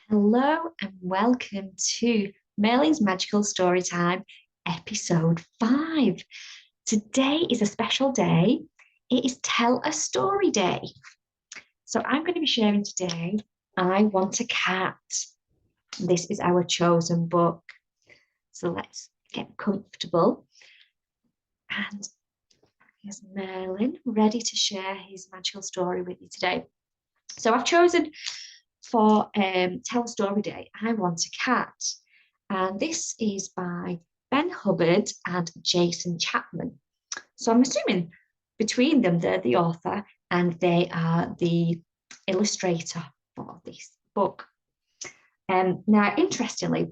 Hello and welcome to Merlin's Magical Storytime, episode 5. Today is a special day. It is Tell a Story Day. So I'm going to be sharing today I Want a Cat. This is our chosen book. So let's get comfortable. And here's Merlin, ready to share his magical story with you today. So I've chosen for Tell a Story Day, I Want a Cat. And this is by Ben Hubbard and Jason Chapman. So I'm assuming between them, they're the author and they are the illustrator for this book. Now, interestingly,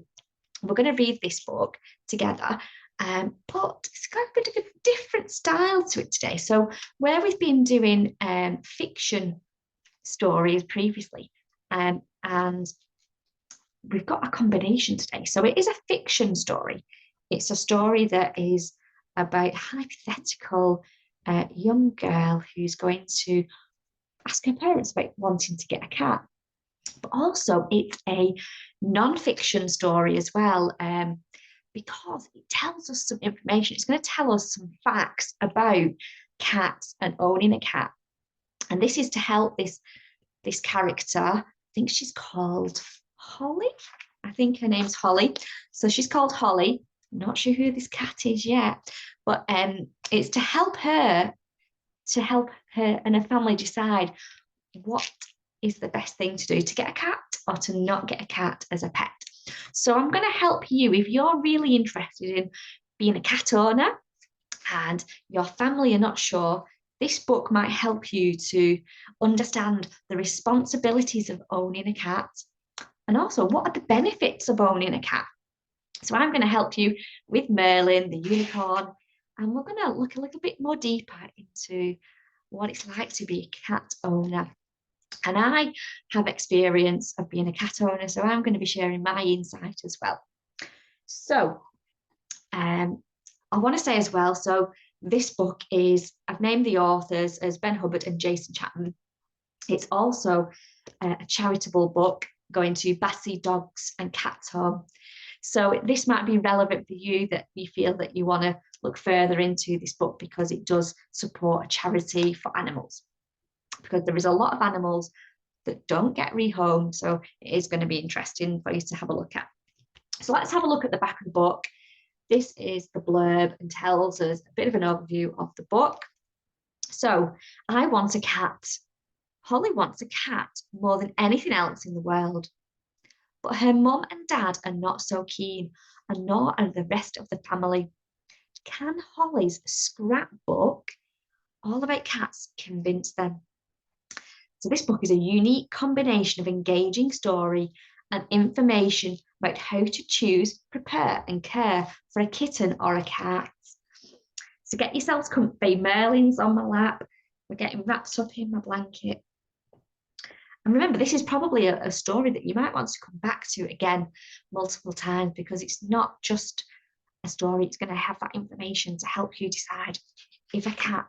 we're going to read this book together, but it's got a bit of a different style to it today. So where we've been doing fiction stories previously, and we've got a combination today. So it is a fiction story. It's a story that is about a hypothetical young girl who's going to ask her parents about wanting to get a cat. But also, it's a non-fiction story as well, because it tells us some information. It's going to tell us some facts about cats and owning a cat. And this is to help this character. I think she's called Holly. I think her name's Holly. So she's called Holly. I'm not sure who this cat is yet, but it's to help her and her family decide what is the best thing to do, to get a cat or to not get a cat as a pet. So I'm going to help you if you're really interested in being a cat owner and your family are not sure. This book might help you to understand the responsibilities of owning a cat and also what are the benefits of owning a cat. So I'm going to help you with Merlin, the unicorn, and we're going to look a little bit more deeper into what it's like to be a cat owner. And I have experience of being a cat owner, so I'm going to be sharing my insight as well. So I want to say as well, so this book is, I've named the authors as Ben Hubbard and Jason Chapman. It's also a charitable book going to Bassy Dogs and Cats Home. So this might be relevant for you, that you feel that you want to look further into this book because it does support a charity for animals. Because there is a lot of animals that don't get rehomed. So it is going to be interesting for you to have a look at. So let's have a look at the back of the book. This is the blurb and tells us a bit of an overview of the book. So I want a cat. Holly wants a cat more than anything else in the world. But her mum and dad are not so keen, and nor are the rest of the family. Can Holly's scrapbook, all about cats, convince them? So this book is a unique combination of engaging story and information about how to choose, prepare and care for a kitten or a cat. So get yourselves comfy. Merlin's on my lap. We're getting wrapped up in my blanket. And remember, this is probably a story that you might want to come back to again multiple times because it's not just a story. It's going to have that information to help you decide if a cat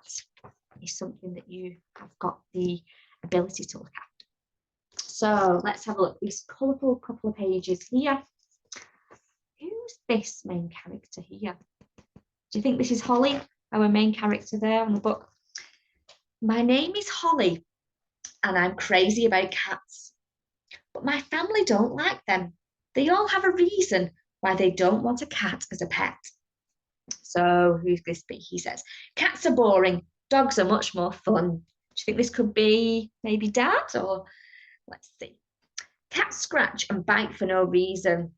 is something that you have got the ability to look at. So let's have a look. These colourful couple of pages here. Who's this main character here? Do you think this is Holly, our main character there on the book? My name is Holly and I'm crazy about cats. But my family don't like them. They all have a reason why they don't want a cat as a pet. So who's this be? He says, cats are boring. Dogs are much more fun. Do you think this could be maybe Dad? Or let's see. Cats scratch and bite for no reason.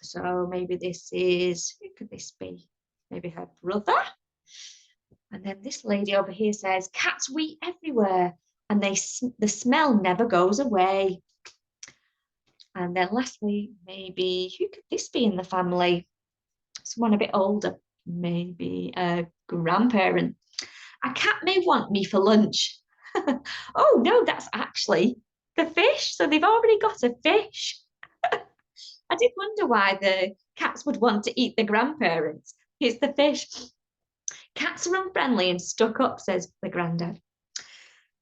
So maybe this is, who could this be? Maybe her brother? And then this lady over here says, cats wee everywhere and the smell never goes away. And then lastly, maybe, who could this be in the family? Someone a bit older, maybe a grandparent. A cat may want me for lunch. Oh, no, that's actually the fish. So they've already got a fish. I did wonder why the cats would want to eat the grandparents. It's the fish. Cats are unfriendly and stuck up, says the granddad.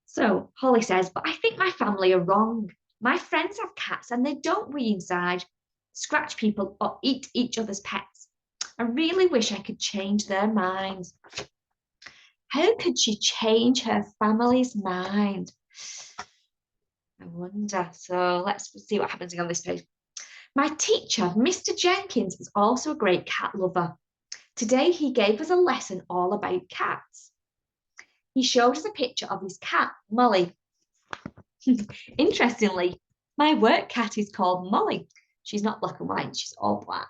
So Holly says, but I think my family are wrong. My friends have cats and they don't wee inside, scratch people, or eat each other's pets. I really wish I could change their minds. How could she change her family's mind? I wonder. So let's see what happens on this page. My teacher, Mr. Jenkins, is also a great cat lover. Today he gave us a lesson all about cats. He showed us a picture of his cat, Molly. Interestingly, my work cat is called Molly. She's not black and white, she's all black.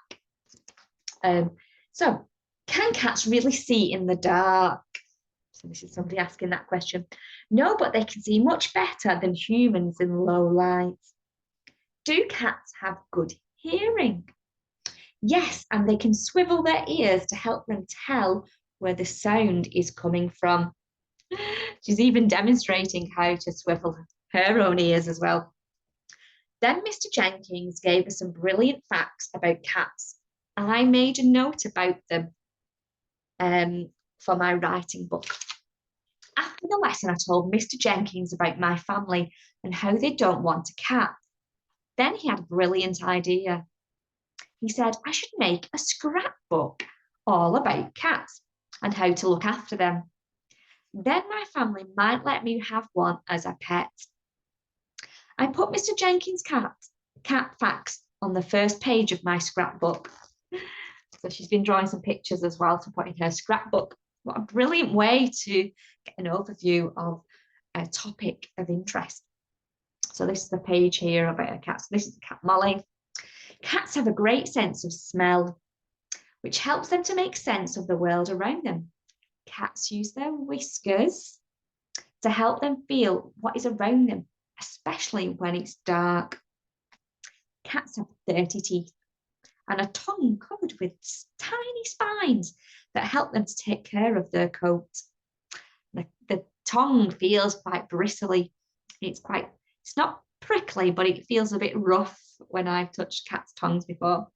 So, can cats really see in the dark? So this is somebody asking that question. No, but they can see much better than humans in low light. Do cats have good hearing? Yes, and they can swivel their ears to help them tell where the sound is coming from. She's even demonstrating how to swivel her own ears as well. Then Mr. Jenkins gave us some brilliant facts about cats. I made a note about them for my writing book. After the lesson, I told Mr. Jenkins about my family and how they don't want a cat. Then he had a brilliant idea. He said I should make a scrapbook all about cats and how to look after them. Then my family might let me have one as a pet. I put Mr. Jenkins' cat facts on the first page of my scrapbook. So she's been drawing some pictures as well to put in her scrapbook. What a brilliant way to get an overview of a topic of interest. So this is the page here about a cat. So this is the cat Molly. Cats have a great sense of smell, which helps them to make sense of the world around them. Cats use their whiskers to help them feel what is around them, especially when it's dark. Cats have 30 teeth and a tongue covered with tiny spines that help them to take care of their coat. The tongue feels quite bristly. It's not prickly, but it feels a bit rough when I've touched cats' tongues before.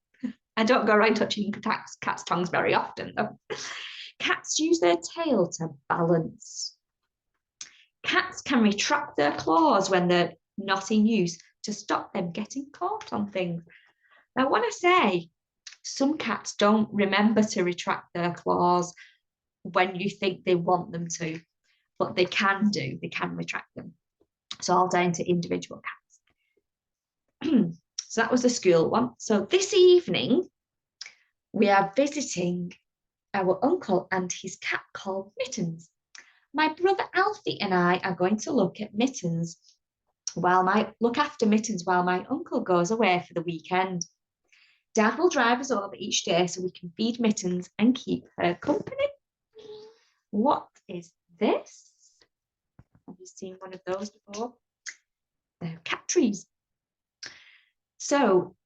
I don't go around touching cats' tongues very often, though. Cats use their tail to balance. Cats can retract their claws when they're not in use to stop them getting caught on things. Now, I want to say, some cats don't remember to retract their claws when you think they want them to, but they can retract them. It's all down to individual cats. So that was the school one. So this evening, we are visiting our uncle and his cat called Mittens. My brother Alfie and I are going to look after Mittens while my uncle goes away for the weekend. Dad will drive us over each day so we can feed Mittens and keep her company. What is this? Have you seen one of those before? They're cat trees. So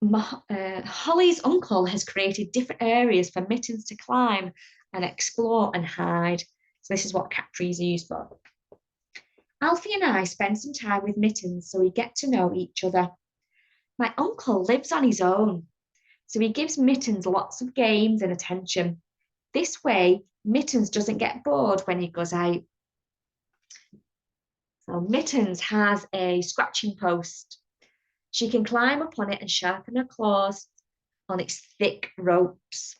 Holly's uncle has created different areas for Mittens to climb and explore and hide. So this is what cat trees are used for. Alfie and I spend some time with Mittens so we get to know each other. My uncle lives on his own, so he gives Mittens lots of games and attention. This way, Mittens doesn't get bored when he goes out. So Mittens has a scratching post. She can climb up on it and sharpen her claws on its thick ropes.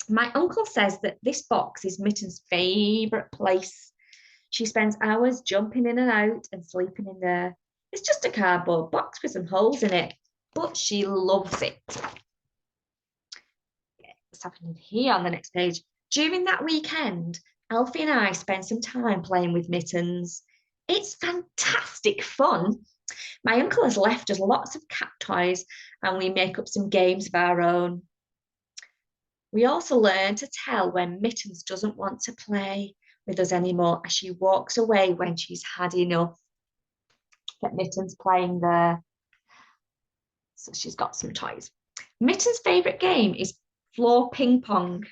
My uncle says that this box is Mittens' favourite place. She spends hours jumping in and out and sleeping in there. It's just a cardboard box with some holes in it, but she loves it. What's happening here on the next page? During that weekend, Alfie and I spend some time playing with Mittens. It's fantastic fun. My uncle has left us lots of cat toys and we make up some games of our own. We also learn to tell when Mittens doesn't want to play with us anymore as she walks away when she's had enough. Get Mittens playing there. So she's got some toys. Mittens' favourite game is floor ping pong.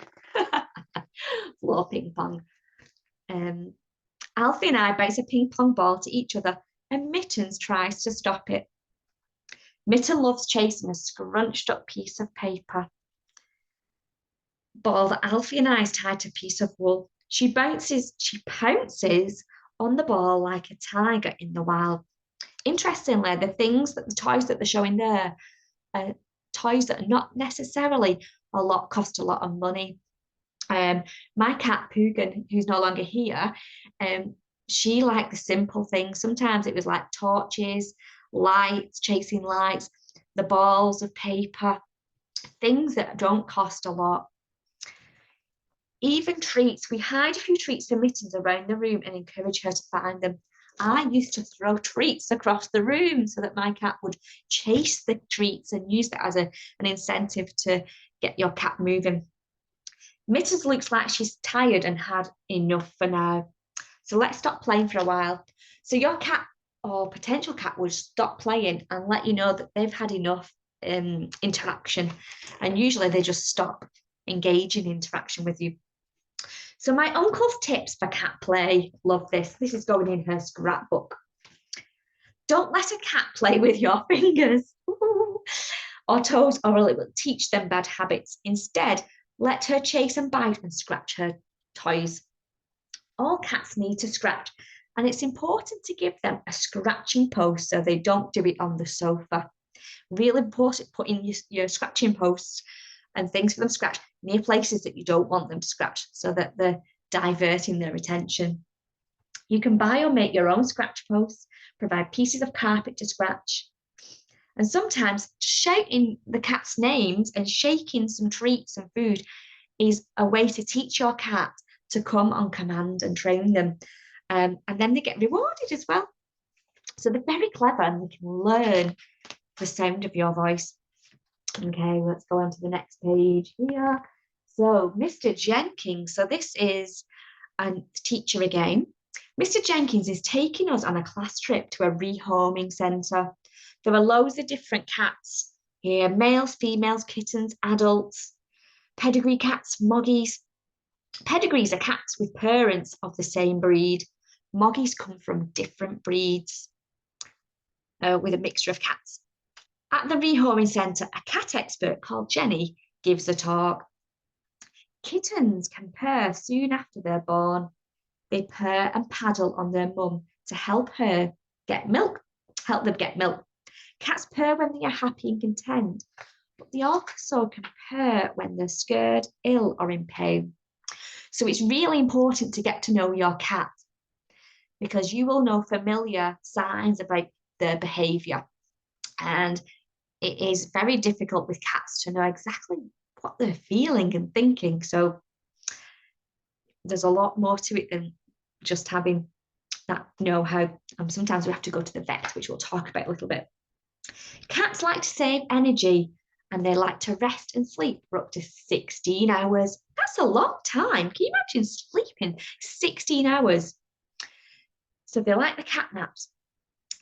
Floor ping pong. Alfie and I bounce a ping pong ball to each other and Mittens tries to stop it. Mitten loves chasing a scrunched up piece of paper ball that Alfie and I is tied to a piece of wool. She pounces on the ball like a tiger in the wild. Interestingly, the toys that they're showing there are toys that are not necessarily cost a lot of money. My cat Poogan, who's no longer here, she liked the simple things. Sometimes it was like torches, lights, chasing lights, the balls of paper, things that don't cost a lot. Even treats, we hide a few treats for Mittens around the room and encourage her to find them. I used to throw treats across the room so that my cat would chase the treats and use that as an incentive to get your cat moving. Mittens looks like she's tired and had enough for now. So let's stop playing for a while. So your cat or potential cat would stop playing and let you know that they've had enough interaction. And usually they just stop engaging in interaction with you. So my uncle's tips for cat play, love this. This is going in her scrapbook. Don't let a cat play with your fingers or toes, or it will teach them bad habits. Instead, let her chase and bite and scratch her toys. All cats need to scratch, and it's important to give them a scratching post so they don't do it on the sofa. Really important, putting your scratching posts and things for them to scratch near places that you don't want them to scratch so that they're diverting their attention. You can buy or make your own scratch posts, provide pieces of carpet to scratch. And sometimes shouting the cat's names and shaking some treats and food is a way to teach your cat to come on command and train them. And then they get rewarded as well. So they're very clever and they can learn the sound of your voice. Okay, let's go on to the next page here. So Mr. Jenkins, so this is a teacher again. Mr. Jenkins is taking us on a class trip to a rehoming centre. There are loads of different cats here, males, females, kittens, adults, pedigree cats, moggies. Pedigrees are cats with parents of the same breed. Moggies come from different breeds with a mixture of cats. At the rehoming centre, a cat expert called Jenny gives a talk. Kittens can purr soon after they're born. They purr and paddle on their mum to help them get milk. Cats purr when they are happy and content, but they also can purr when they're scared, ill, or in pain. So it's really important to get to know your cat because you will know familiar signs about their behaviour. And it is very difficult with cats to know exactly what they're feeling and thinking. So there's a lot more to it than just having that know-how. Sometimes we have to go to the vet, which we'll talk about a little bit. Cats like to save energy and they like to rest and sleep for up to 16 hours. That's a long time. Can you imagine sleeping 16 hours? So they like the cat naps.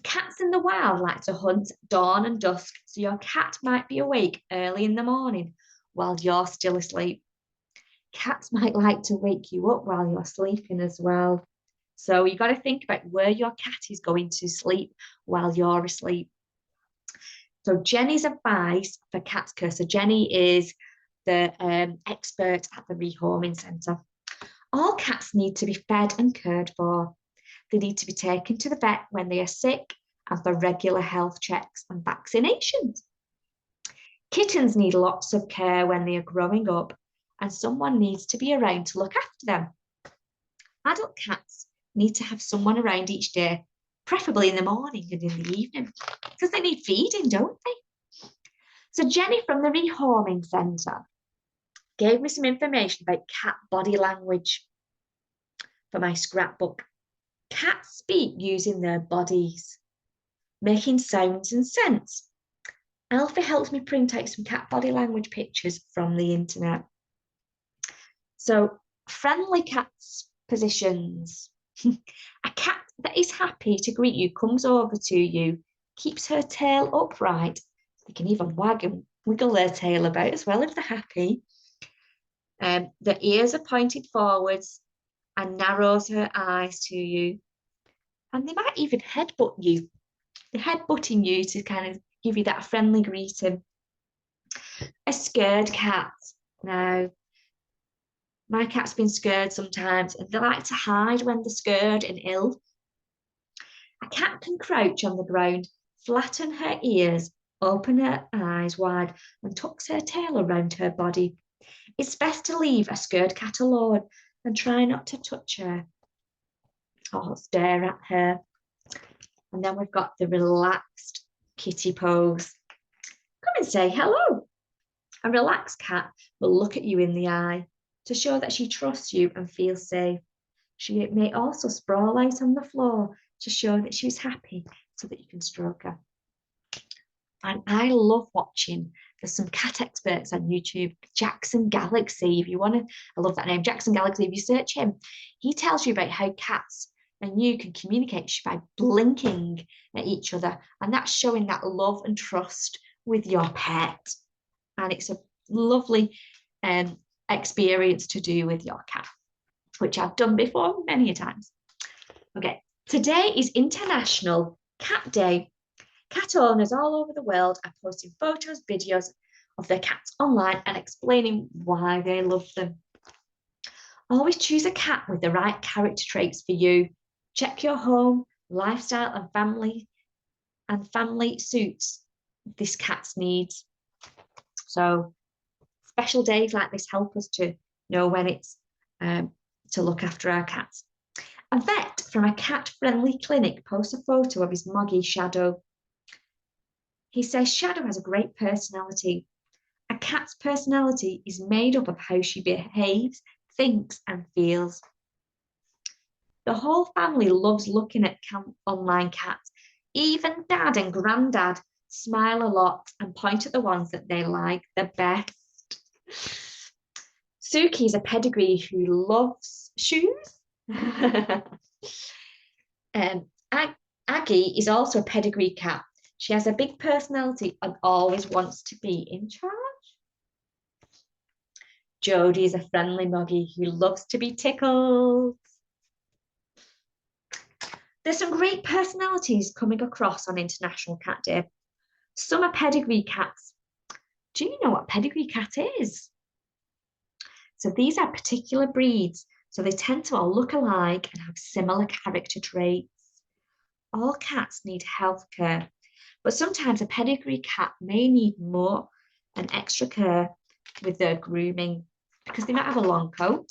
Cats in the wild like to hunt dawn and dusk, so your cat might be awake early in the morning while you're still asleep. Cats might like to wake you up while you're sleeping as well. So you got to think about where your cat is going to sleep while you're asleep. So Jenny's advice for cat care. So Jenny is the expert at the rehoming centre. All cats need to be fed and cared for. They need to be taken to the vet when they are sick and for regular health checks and vaccinations. Kittens need lots of care when they are growing up, and someone needs to be around to look after them. Adult cats need to have someone around each day, preferably in the morning and in the evening, because they need feeding, don't they? So Jenny from the rehoming centre gave me some information about cat body language for my scrapbook. Cats speak using their bodies, making sounds and scents. Alfie helped me print out some cat body language pictures from the internet. So, friendly cats positions. A cat that is happy to greet you comes over to you, keeps her tail upright. They can even wag and wiggle their tail about as well if they're happy. Their ears are pointed forwards and narrows her eyes to you. And they might even headbutt you. They're headbutting you to kind of give you that friendly greeting. A scared cat. Now, my cat's been scared sometimes and they like to hide when they're scared and ill. A cat cat can crouch on the ground, flatten her ears, open her eyes wide, and tucks her tail around her body. It's best to leave a scared cat alone and try not to touch her or stare at her. And then we've got the relaxed kitty pose. Come and say hello. A relaxed cat will look at you in the eye to show that she trusts you and feels safe. She may also sprawl out on the floor to show that she's happy so that you can stroke her. And I love watching, there's some cat experts on YouTube, Jackson Galaxy, if you want to, I love that name, Jackson Galaxy, if you search him, he tells you about how cats and you can communicate by blinking at each other. And that's showing that love and trust with your pet. And it's a lovely experience to do with your cat, which I've done before many a times. Okay, today is International Cat Day. Cat owners all over the world are posting photos, videos of their cats online and explaining why they love them. Always choose a cat with the right character traits for you. Check your home, lifestyle, and family suits this cat's needs. So special days like this help us to know when it's to look after our cats. A vet from a cat-friendly clinic posts a photo of his moggy Shadow. He says Shadow has a great personality. A cat's personality is made up of how she behaves, thinks, and feels. The whole family loves looking at online cats. Even Dad and Granddad smile a lot and point at the ones that they like the best. Suki is a pedigree who loves shoes. Aggie is also a pedigree cat. She has a big personality and always wants to be in charge. Jodie is a friendly moggy who loves to be tickled. There's some great personalities coming across on International Cat Day. Some are pedigree cats. Do you know what pedigree cat is? So these are particular breeds, so they tend to all look alike and have similar character traits. All cats need health care, but sometimes a pedigree cat may need more and extra care with their grooming because they might have a long coat.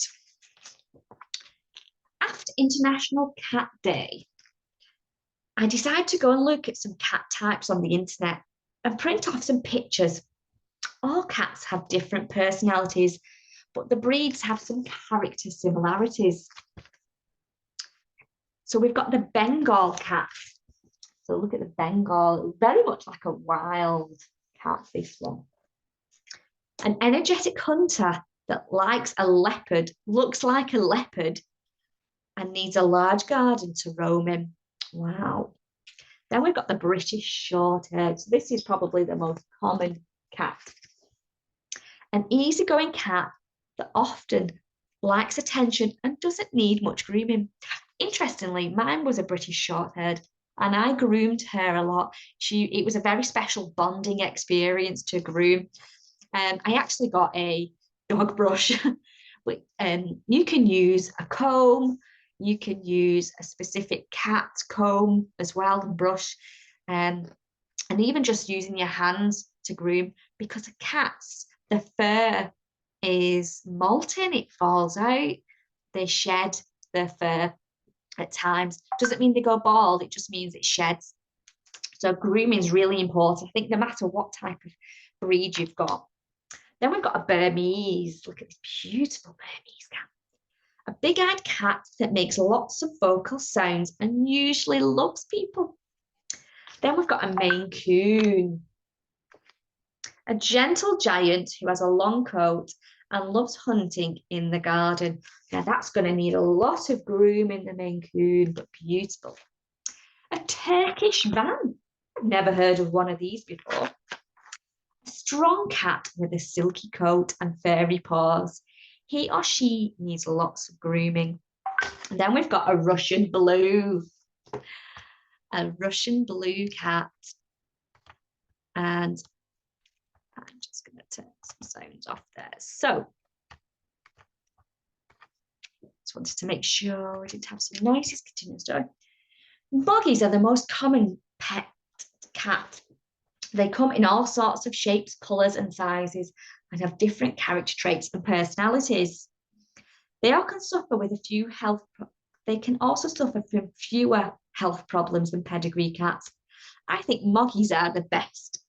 After International Cat Day, I decided to go and look at some cat types on the internet and print off some pictures. All cats have different personalities, but the breeds have some character similarities. So we've got the Bengal cat. So look at the Bengal, very much like a wild cat, this one. An energetic hunter that likes a leopard, looks like a leopard, and needs a large garden to roam in. Wow. Then we've got the British Shorthaired. So this is probably the most common cat. An easygoing cat that often likes attention and doesn't need much grooming. Interestingly, mine was a British Shorthaired and I groomed her a lot. It was a very special bonding experience to groom. I actually got a dog brush. You can use a comb, you can use a specific cat comb as well and brush, and even just using your hands to groom, because a cat's, the fur is molten, it falls out, they shed their fur at times. Doesn't mean they go bald, it just means it sheds. So grooming is really important, I think, no matter what type of breed you've got. Then we've got a Burmese. Look at this beautiful Burmese cat. A big-eyed cat that makes lots of vocal sounds and usually loves people. Then we've got a Maine Coon. A gentle giant who has a long coat and loves hunting in the garden. Now that's going to need a lot of grooming, the Maine Coon, but beautiful. A Turkish van. I've never heard of one of these before. A strong cat with a silky coat and furry paws. He or she needs lots of grooming. And then we've got a Russian blue. A Russian blue cat. And I'm just going to turn some sounds off there. So, just wanted to make sure we didn't have some noises. Continue story. Buggies are the most common pet cat. They come in all sorts of shapes, colours, and sizes and have different character traits and personalities. They all can suffer with a few health. They can also suffer from fewer health problems than pedigree cats. I think Moggies are the best.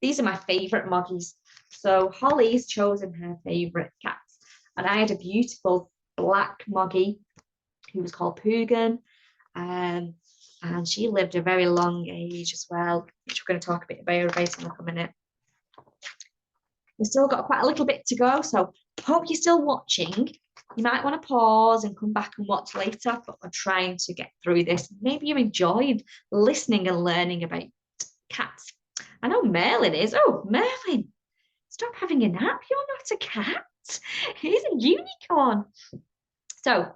These are my favourite Moggies. So Holly's chosen her favourite cats, and I had a beautiful black Moggie who was called Poogan, and she lived a very long age as well, which we're going to talk a bit about in a minute. We've still got quite a little bit to go, so hope you're still watching. You might want to pause and come back and watch later, but I'm trying to get through this. Maybe you enjoyed listening and learning about cats. I know Merlin is. Oh, Merlin, stop having a nap. You're not a cat. He's a unicorn. So,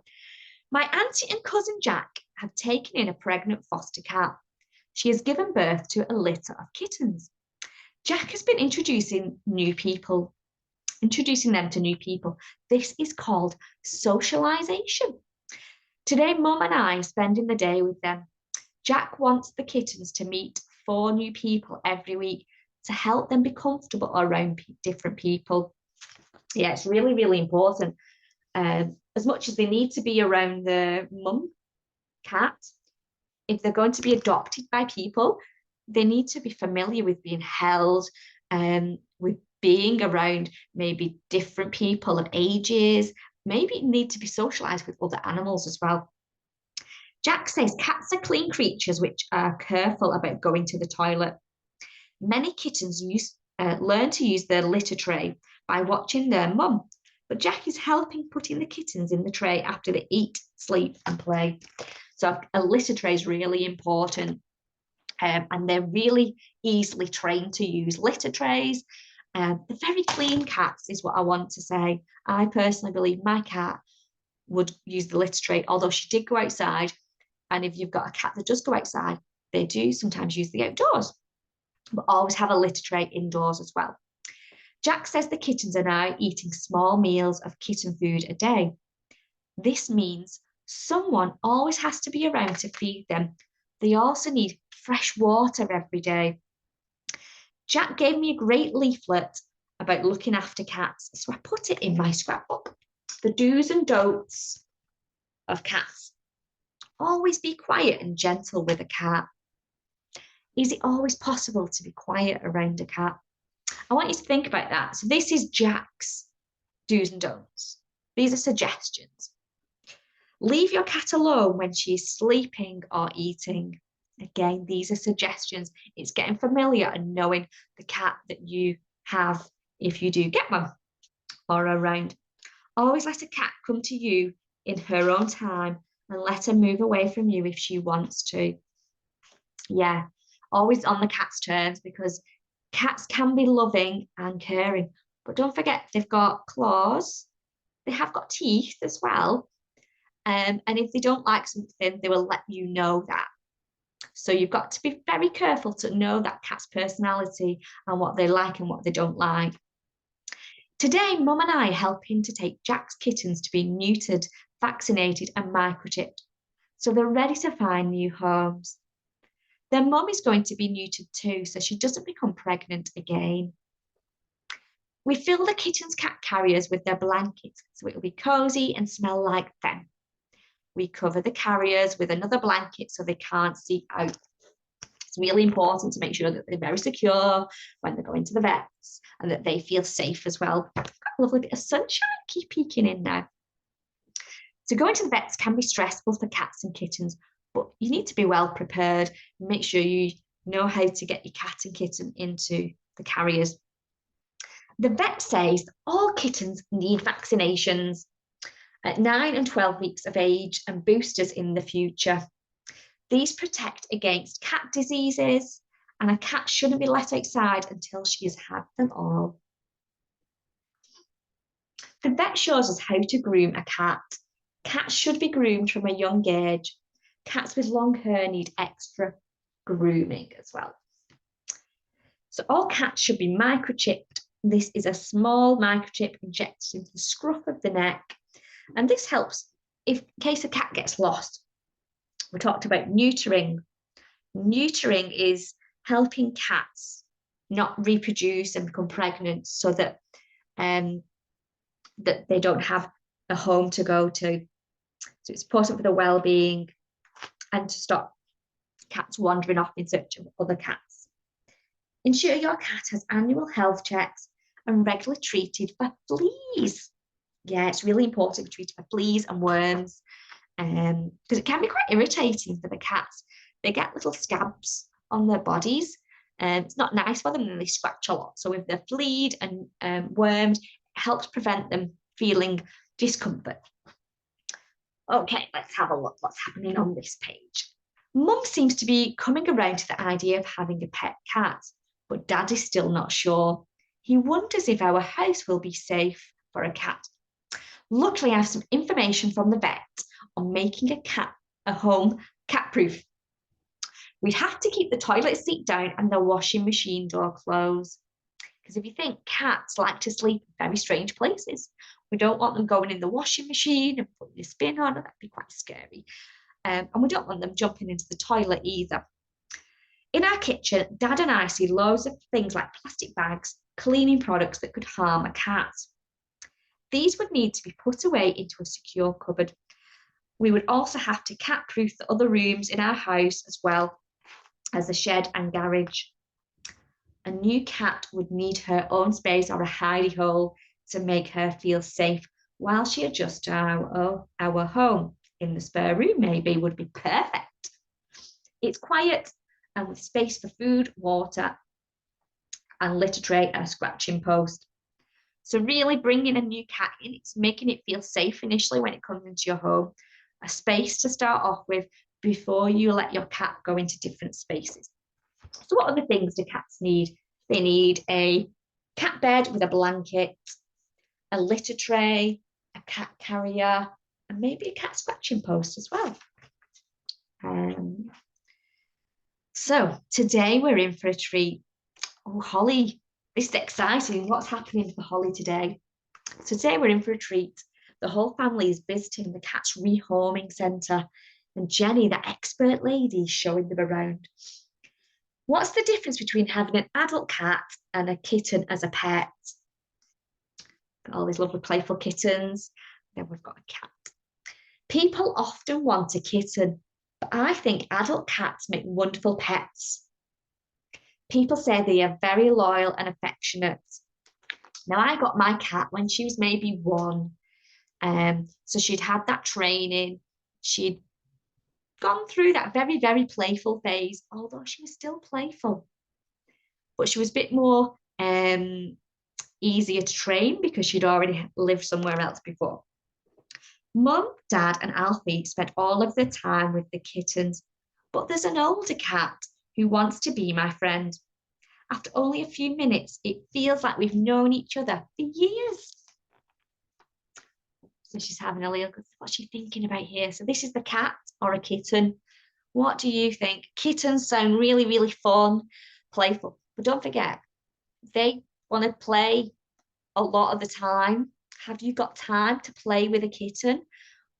my auntie and cousin Jack have taken in a pregnant foster cat. She has given birth to a litter of kittens. Jack has been introducing them to new people. This is called socialization. Today, Mum and I are spending the day with them. Jack wants the kittens to meet 4 new people every week to help them be comfortable around different people. Yeah, it's really, really important. As much as they need to be around the mum cat, if they're going to be adopted by people, they need to be familiar with being held, with being around maybe different people of ages, maybe need to be socialized with other animals as well. Jack says cats are clean creatures which are careful about going to the toilet. Many kittens learn to use their litter tray by watching their mum, but Jack is helping putting the kittens in the tray after they eat, sleep, and play. So a litter tray is really important, and they're really easily trained to use litter trays. They're very clean cats is what I want to say. I personally believe my cat would use the litter tray, although she did go outside. And if you've got a cat that does go outside, they do sometimes use the outdoors, but always have a litter tray indoors as well. Jack says the kittens are now eating small meals of kitten food a day. This means someone always has to be around to feed them. They also need fresh water every day. Jack gave me a great leaflet about looking after cats, so I put it in my scrapbook. The do's and don'ts of cats. Always be quiet and gentle with a cat. Is it always possible to be quiet around a cat? I want you to think about that. So this is Jack's do's and don'ts. These are suggestions. Leave your cat alone when she's sleeping or eating. Again, these are suggestions. It's getting familiar and knowing the cat that you have if you do get one or around. Always let a cat come to you in her own time and let her move away from you if she wants to. Yeah, always on the cat's terms, because cats can be loving and caring, but don't forget they've got claws, they have got teeth as well. And if they don't like something, they will let you know that. So you've got to be very careful to know that cat's personality and what they like and what they don't like. Today, Mum and I are helping to take Jack's kittens to be neutered, vaccinated and microchipped, so they're ready to find new homes. Their mum is going to be neutered too, so she doesn't become pregnant again. We fill the kittens' cat carriers with their blankets, so it will be cozy and smell like them. We cover the carriers with another blanket so they can't see out. It's really important to make sure that they're very secure when they're going to the vets and that they feel safe as well. Got a lovely bit of sunshine, keep peeking in now. So going to the vets can be stressful for cats and kittens, but you need to be well prepared. Make sure you know how to get your cat and kitten into the carriers. The vet says all kittens need vaccinations at 9 and 12 weeks of age and boosters in the future. These protect against cat diseases, and a cat shouldn't be let outside until she has had them all. The vet shows us how to groom a cat. Cats should be groomed from a young age. Cats with long hair need extra grooming as well. So all cats should be microchipped. This is a small microchip injected into the scruff of the neck. And this helps in case a cat gets lost We talked about neutering. Neutering is helping cats not reproduce and become pregnant so that that they don't have a home to go to. So it's important for the well-being and to stop cats wandering off in search of other cats. Ensure your cat has annual health checks and regularly treated for fleas. Yeah, it's really important to be treated for fleas and worms because it can be quite irritating for the cats. They get little scabs on their bodies and it's not nice for them and they scratch a lot. So if they're flead and wormed, it helps prevent them feeling discomfort. Okay, let's have a look what's happening on this page. Mum seems to be coming around to the idea of having a pet cat, but Dad is still not sure. He wonders if our house will be safe for a cat. Luckily, I have some information from the vet on making a home cat-proof. We'd have to keep the toilet seat down and the washing machine door closed. Because if you think cats like to sleep in very strange places, we don't want them going in the washing machine and putting the spin on, that'd be quite scary. And we don't want them jumping into the toilet either. In our kitchen, Dad and I see loads of things like plastic bags, cleaning products that could harm a cat. These would need to be put away into a secure cupboard. We would also have to cat-proof the other rooms in our house as well as the shed and garage. A new cat would need her own space or a hidey hole to make her feel safe while she adjusts our home. In the spare room maybe would be perfect. It's quiet and with space for food, water and litter tray and a scratching post. So really bringing a new cat in, it's making it feel safe initially when it comes into your home, a space to start off with before you let your cat go into different spaces. So what other things do cats need? They need a cat bed with a blanket, a litter tray, a cat carrier, and maybe a cat scratching post as well. So today we're in for a treat. Oh, Holly, this is exciting. What's happening for Holly today? So today we're in for a treat. The whole family is visiting the cat's rehoming centre, and Jenny, that expert lady, is showing them around. What's the difference between having an adult cat and a kitten as a pet? Got all these lovely playful kittens. Then we've got a cat. People often want a kitten, but I think adult cats make wonderful pets. People say they are very loyal and affectionate. Now, I got my cat when she was maybe 1. So she'd had that training. She'd gone through that very, very playful phase, although she was still playful. But she was a bit more easier to train because she'd already lived somewhere else before. Mum, Dad and Alfie spent all of their time with the kittens, but there's an older cat who wants to be my friend. After only a few minutes, it feels like we've known each other for years. So she's having a little, what's she thinking about here? So this is the cat or a kitten. What do you think? Kittens sound really, really fun, playful. But don't forget, they want to play a lot of the time. Have you got time to play with a kitten?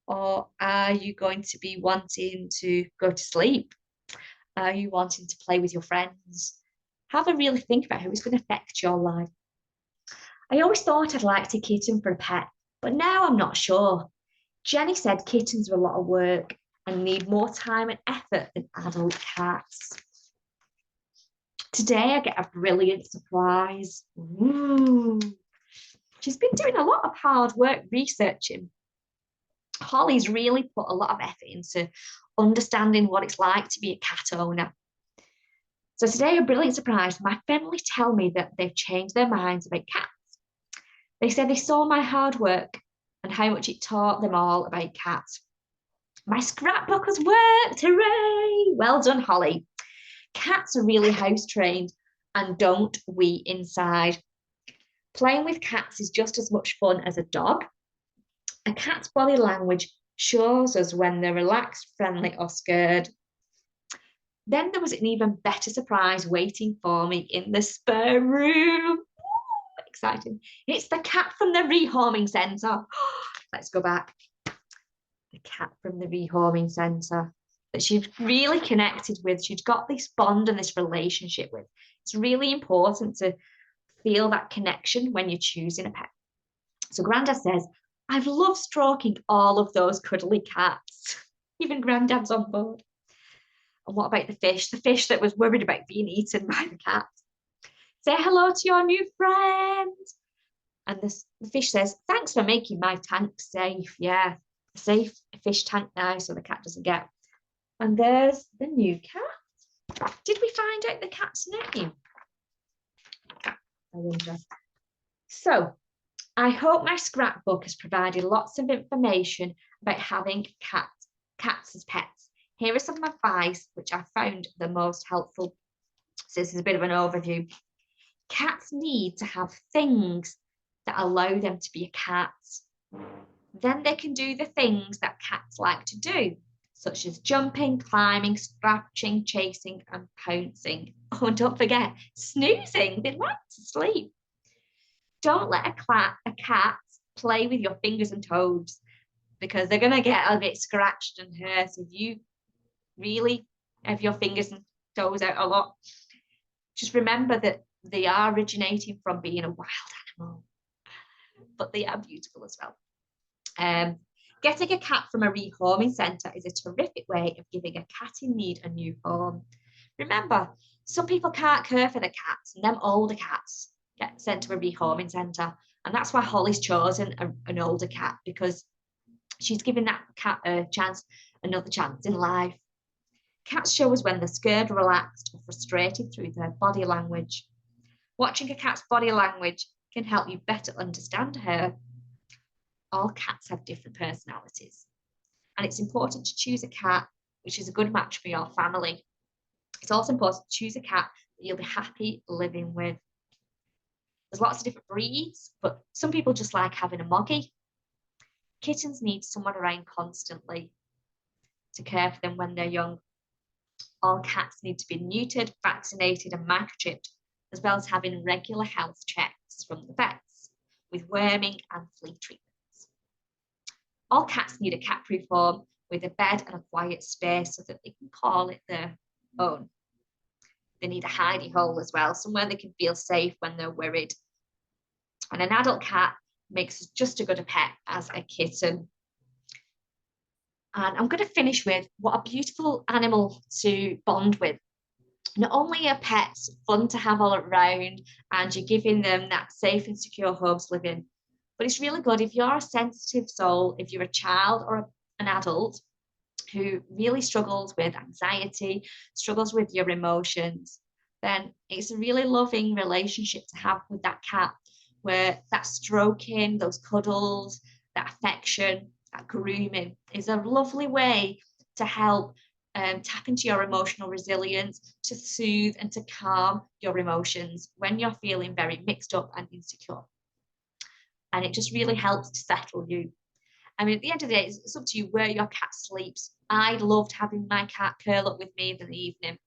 Or are you going to be wanting to go to sleep? Are you wanting to play with your friends? Have a really think about how it's going to affect your life. I always thought I'd liked a kitten for a pet, but now I'm not sure. Jenny said kittens are a lot of work and need more time and effort than adult cats. Today I get a brilliant surprise. Ooh. She's been doing a lot of hard work researching. Holly's really put a lot of effort into understanding what it's like to be a cat owner. So today, a brilliant surprise. My family tell me that they've changed their minds about cats. They said they saw my hard work and how much it taught them all about cats. My scrapbook has worked, hooray! Well done, Holly. Cats are really house trained and don't wee inside. Playing with cats is just as much fun as a dog. A cat's body language shows us when they're relaxed, friendly or scared. Then there was an even better surprise waiting for me in the spare room. Ooh, exciting. It's the cat from the rehoming centre. Let's go back. The cat from the rehoming centre. that she'd really connected with. She'd got this bond and this relationship with. It's really important to feel that connection when you're choosing a pet. So Grandad says, I've loved stroking all of those cuddly cats. Even Grandad's on board. And what about the fish? The fish that was worried about being eaten by the cat. Say hello to your new friend. And the fish says, thanks for making my tank safe. Yeah, a safe fish tank now so the cat doesn't get. And there's the new cat. Did we find out the cat's name? I wonder. So I hope my scrapbook has provided lots of information about having cats as pets. Here are some advice which I found the most helpful. So this is a bit of an overview. Cats need to have things that allow them to be a cat. Then they can do the things that cats like to do, such as jumping, climbing, scratching, chasing, and pouncing. Oh, and don't forget, snoozing. They like to sleep. Don't let a cat play with your fingers and toes because they're going to get a bit scratched and hurt if you really have your fingers and toes out a lot. Just remember that they are originating from being a wild animal, but they are beautiful as well. Getting a cat from a rehoming centre is a terrific way of giving a cat in need a new home. Remember, some people can't care for the cats, and them older cats get sent to a rehoming centre. And that's why Holly's chosen an older cat, because she's giving that cat another chance in life. Cats show us when they're scared, relaxed, or frustrated through their body language. Watching a cat's body language can help you better understand her. All cats have different personalities, and it's important to choose a cat which is a good match for your family. It's also important to choose a cat that you'll be happy living with. There's lots of different breeds, but some people just like having a moggy. Kittens need someone around constantly to care for them when they're young. All cats need to be neutered, vaccinated, and microchipped, as well as having regular health checks from the vets with worming and flea treatments. All cats need a cat-proof home with a bed and a quiet space so that they can call it their own. They need a hidey hole as well, somewhere they can feel safe when they're worried. And an adult cat makes just as good a pet as a kitten. And I'm going to finish with what a beautiful animal to bond with. Not only are pets fun to have all around and you're giving them that safe and secure home to live in, but it's really good if you're a sensitive soul, if you're a child or an adult who really struggles with anxiety, struggles with your emotions, then it's a really loving relationship to have with that cat, where that stroking, those cuddles, that affection, that grooming is a lovely way to help tap into your emotional resilience, to soothe and to calm your emotions when you're feeling very mixed up and insecure. And it just really helps to settle you. I mean, at the end of the day, it's up to you where your cat sleeps. I loved having my cat curl up with me in the evening.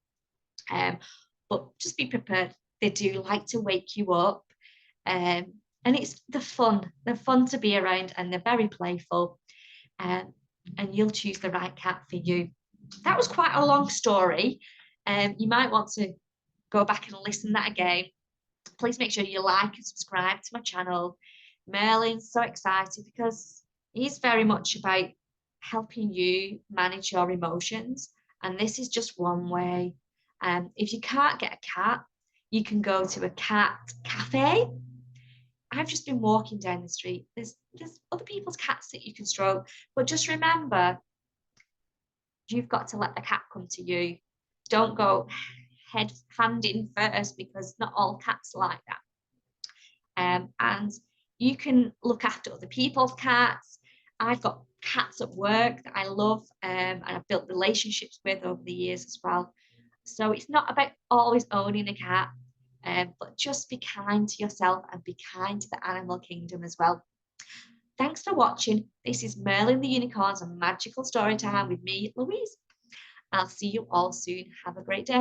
But just be prepared. They do like to wake you up. And it's the fun. They're fun to be around and they're very playful. And you'll choose the right cat for you. That was quite a long story. You might want to go back and listen that again. Please make sure you like and subscribe to my channel. Merlin's so excited because he's very much about helping you manage your emotions. And this is just one way. If you can't get a cat, you can go to a cat cafe. I've just been walking down the street. There's other people's cats that you can stroke, but just remember, you've got to let the cat come to you. Don't go hand in first, because not all cats are like that. And you can look after other people's cats. I've got cats at work that I love and I've built relationships with over the years as well. So it's not about always owning a cat, but just be kind to yourself and be kind to the animal kingdom as well. Thanks for watching. This is Merlin the Unicorn's Magical Story Time with me, Louise. I'll see you all soon. Have a great day.